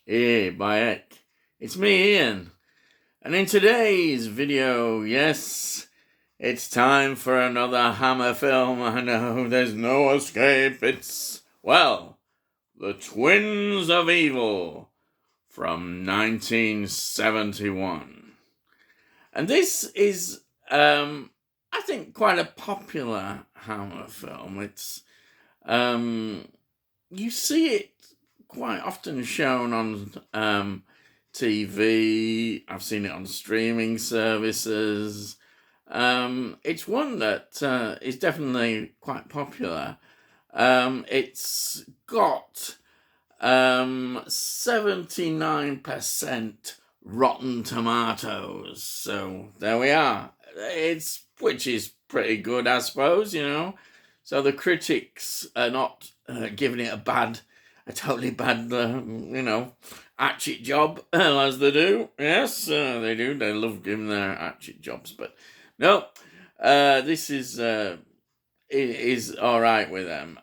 Hey, Bayek. It's me, Ian. And in today's video, yes, it's time for another Hammer film. I know there's no escape. It's, well, The Twins of Evil from 1971. And this is, I think, quite a popular Hammer film. It's, you see it quite often shown on TV. I've seen it on streaming services. It's one that is definitely quite popular. It's got 79% Rotten Tomatoes. So there we are. Which is pretty good, I suppose, you know. So the critics are not giving it a totally bad, hatchet job, as they do. Yes, they do. They love giving their hatchet jobs. But no, this is all right with them.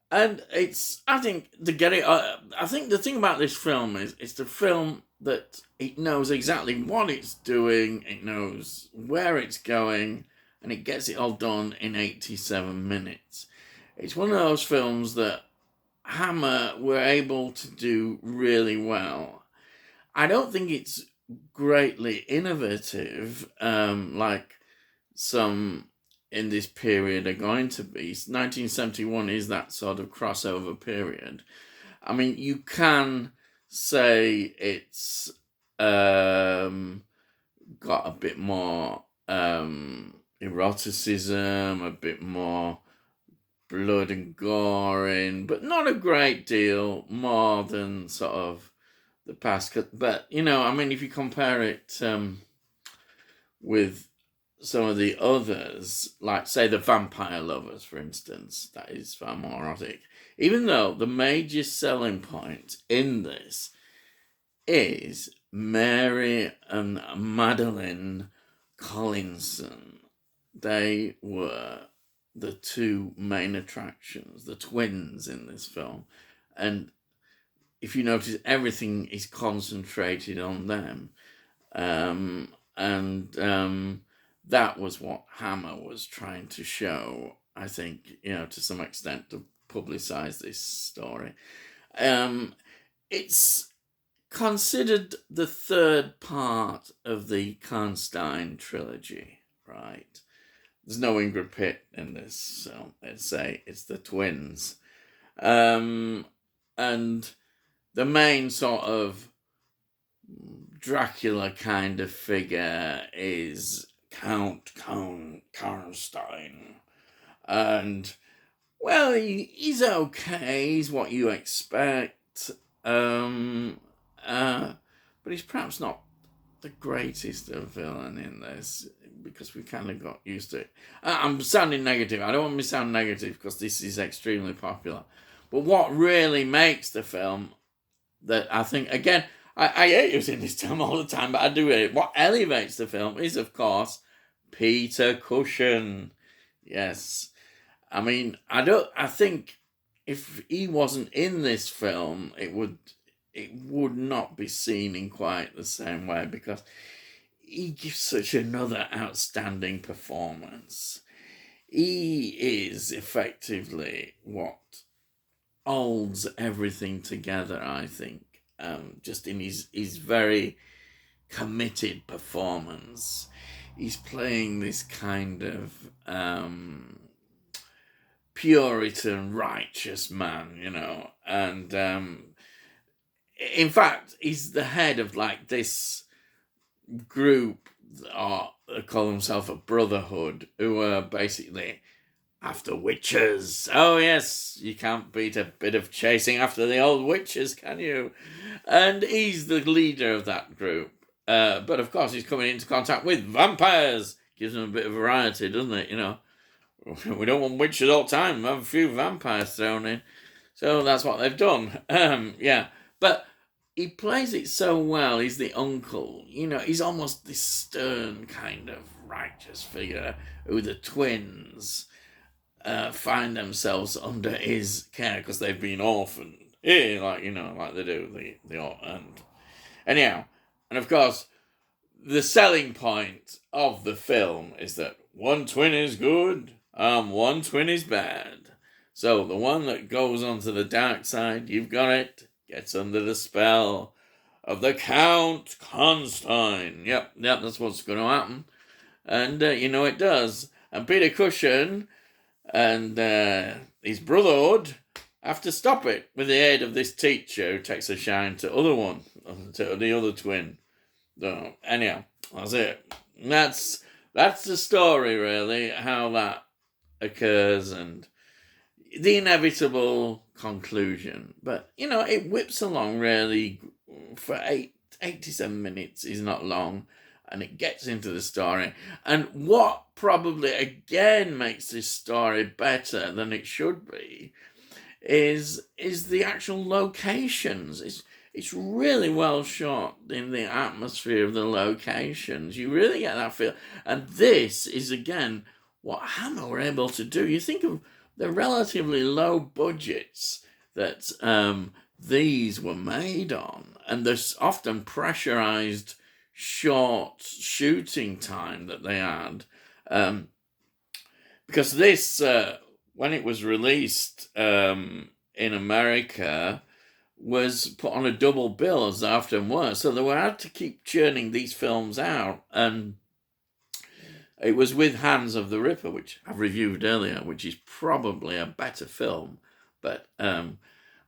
And it's, I think, to get it, I think the thing about this film is it's the film that it knows exactly what it's doing, it knows where it's going, and it gets it all done in 87 minutes. It's one of those films that Hammer were able to do really well. I don't think it's greatly innovative, like some in this period are going to be. 1971 is that sort of crossover period. I mean, you can say it's got a bit more eroticism, a bit more blood and gore in, but not a great deal more than sort of the past. But, you know, I mean, if you compare it with some of the others, like, say, The Vampire Lovers, for instance, that is far more erotic. Even though the major selling point in this is Mary and Madeline Collinson. They were the two main attractions, the twins in this film. And if you notice, everything is concentrated on them. That was what Hammer was trying to show, I think, you know, to some extent, to publicize this story. It's considered the third part of the Karnstein trilogy, right? There's no Ingrid Pitt in this, so let's say it's the twins. And the main sort of Dracula kind of figure is Count Karnstein. And, well, he's okay. He's what you expect. But he's perhaps not the greatest of villain in this, because we kind of got used to it. I'm sounding negative. I don't want me to sound negative, because this is extremely popular. But what really makes the film, that I think, again, I hate using this term all the time, but I do it. What elevates the film is, of course, Peter Cushing. Yes. I mean, I think if he wasn't in this film, it would not be seen in quite the same way, because he gives such another outstanding performance. He is effectively what holds everything together, I think, just in his very committed performance. He's playing this kind of Puritan righteous man, you know, and in fact, he's the head of like this group that call themselves a brotherhood, who are basically after witches. Oh yes, you can't beat a bit of chasing after the old witches, can you? And he's the leader of that group. But of course, he's coming into contact with vampires. Gives him a bit of variety, doesn't it? You know, we don't want witches all the time. Have a few vampires thrown in. So that's what they've done. Yeah. But he plays it so well. He's the uncle. You know, he's almost this stern kind of righteous figure who the twins find themselves under his care because they've been orphaned. like, like they do and anyhow, and of course, the selling point of the film is that one twin is good, one twin is bad. So the one that goes onto the dark side, you've got it, gets under the spell of the Count Constantine. Yep, that's what's going to happen. And, it does. And Peter Cushing and his brotherhood have to stop it with the aid of this teacher who takes a shine to the other twin. So, anyhow, that's it. That's the story, really, how that occurs and the inevitable conclusion. But, it whips along really for 87 minutes is not long, and it gets into the story. And what probably, again, makes this story better than it should be is the actual locations. It's really well shot in the atmosphere of the locations. You really get that feel. And this is, again, what Hammer were able to do. You think of the relatively low budgets that these were made on, and there's often pressurized short shooting time that they had. Because this, when it was released in America, was put on a double bill, as they often were. So they had to keep churning these films out. And it was with Hands of the Ripper, which I've reviewed earlier, which is probably a better film. But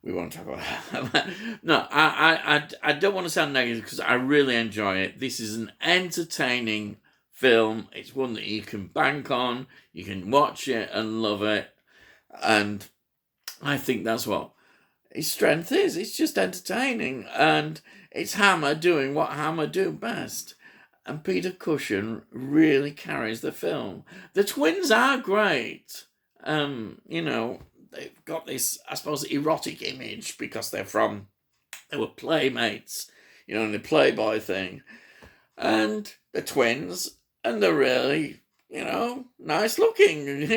we won't talk about that. No, I don't want to sound negative because I really enjoy it. This is an entertaining film. It's one that you can bank on. You can watch it and love it. And I think that's what his strength is. It's just entertaining. And it's Hammer doing what Hammer do best. And Peter Cushing really carries the film. The twins are great. They've got this, I suppose, erotic image because they were playmates, in the Playboy thing. And the twins, and they're really, nice looking,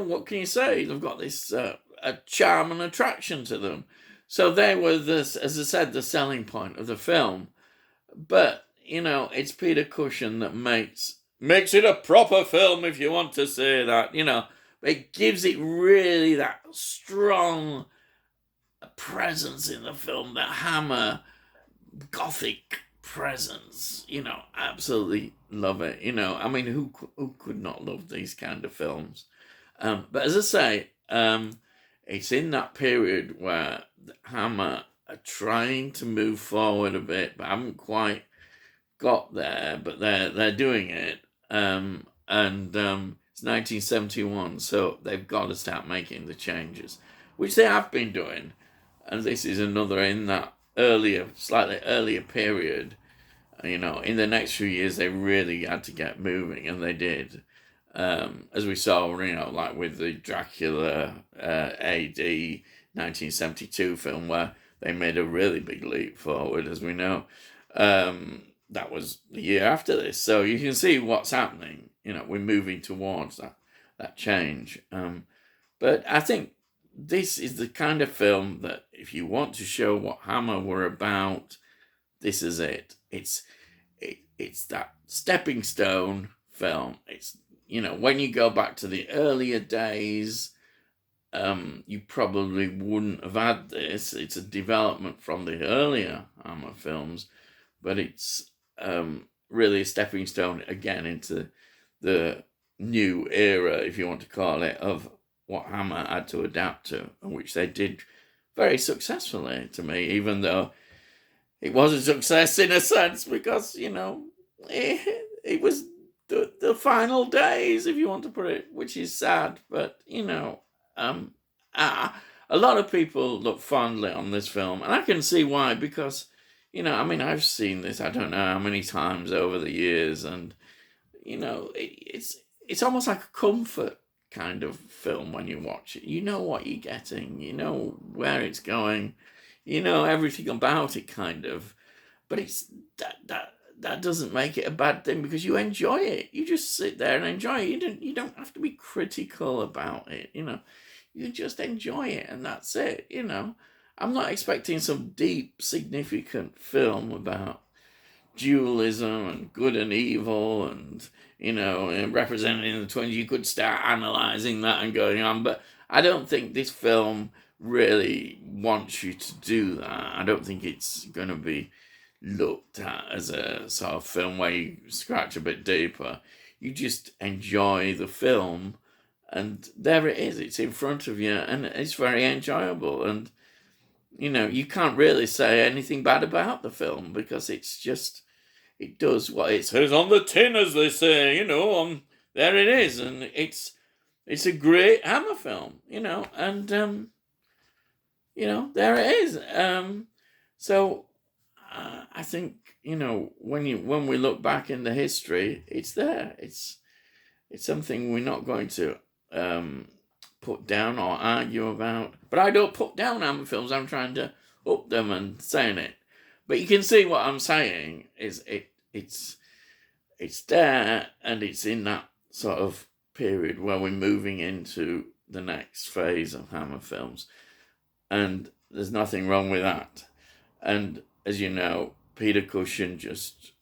what can you say? They've got this a charm and attraction to them. So they were this, as I said, the selling point of the film. But, it's Peter Cushing that makes it a proper film, if you want to say that, It gives it really that strong presence in the film, that Hammer gothic presence. Absolutely love it. Who could not love these kind of films? But as I say, it's in that period where Hammer are trying to move forward a bit, but haven't quite got there. But they're doing it. It's 1971, so they've got to start making the changes, which they have been doing. And this is another in that slightly earlier period. In the next few years, they really had to get moving, and they did. As we saw, like with the Dracula AD 1972 film, where they made a really big leap forward, as we know. That was the year after this. So you can see what's happening. We're moving towards that change. But I think this is the kind of film that if you want to show what Hammer were about, this is it. It's that stepping stone film. It's, when you go back to the earlier days, you probably wouldn't have had this. It's a development from the earlier Hammer films, but it's really a stepping stone again into the new era, if you want to call it, of what Hammer had to adapt to, which they did very successfully to me, even though it was a success in a sense because, it was the final days, if you want to put it, which is sad. But, a lot of people look fondly on this film, and I can see why, because, I've seen this, I don't know how many times over the years, and, it's almost like a comfort kind of film when you watch it. You know what you're getting, you know where it's going, you know everything about it kind of, but it's that doesn't make it a bad thing because you enjoy it. You just sit there and enjoy it. You don't have to be critical about it, you just enjoy it and that's it, I'm not expecting some deep, significant film about dualism and good and evil and, and representing the twins. You could start analysing that and going on, but I don't think this film really wants you to do that. I don't think it's going to be looked at as a sort of film where you scratch a bit deeper. You just enjoy the film, and there it is. It's in front of you, and it's very enjoyable. And you can't really say anything bad about the film because it's just, it does what it says on the tin, as they say. There it is, and it's a great Hammer film. And there it is. So I think when we look back in the history, it's there. It's something we're not going to put down or argue about. But I don't put down Hammer films. I'm trying to up them and saying it. But you can see what I'm saying is it's there, and it's in that sort of period where we're moving into the next phase of Hammer films, and there's nothing wrong with that. And as you know, Peter Cushing just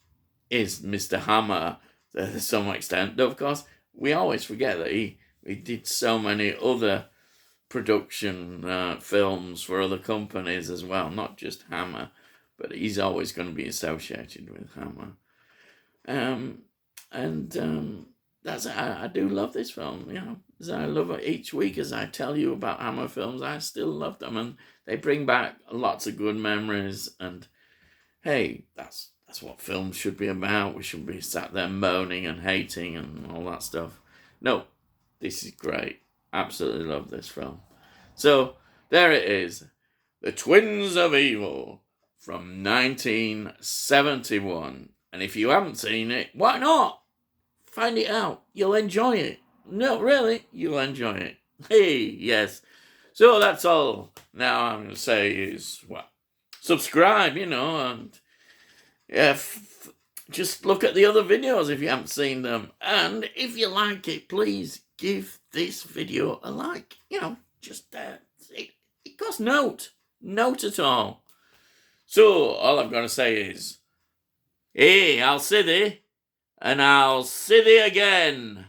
is Mr. Hammer to some extent. Though, of course, we always forget that he did so many other production films for other companies as well, not just Hammer, but he's always going to be associated with Hammer. I do love this film, as I love it each week. As I tell you about Hammer films, I still love them, and they bring back lots of good memories. And hey, that's what films should be about. We shouldn't be sat there moaning and hating and all that stuff. No, this is great. Absolutely love this film. So there it is, The Twins of Evil from 1971. And if you haven't seen it, why not? Find it out. You'll enjoy it. No, really, you'll enjoy it. Hey, yes. So that's all now I'm going to say is, subscribe, and just look at the other videos if you haven't seen them. And if you like it, please give this video a like. Just it costs note at all. So all I'm going to say is, hey, I'll see thee, and I'll see thee again.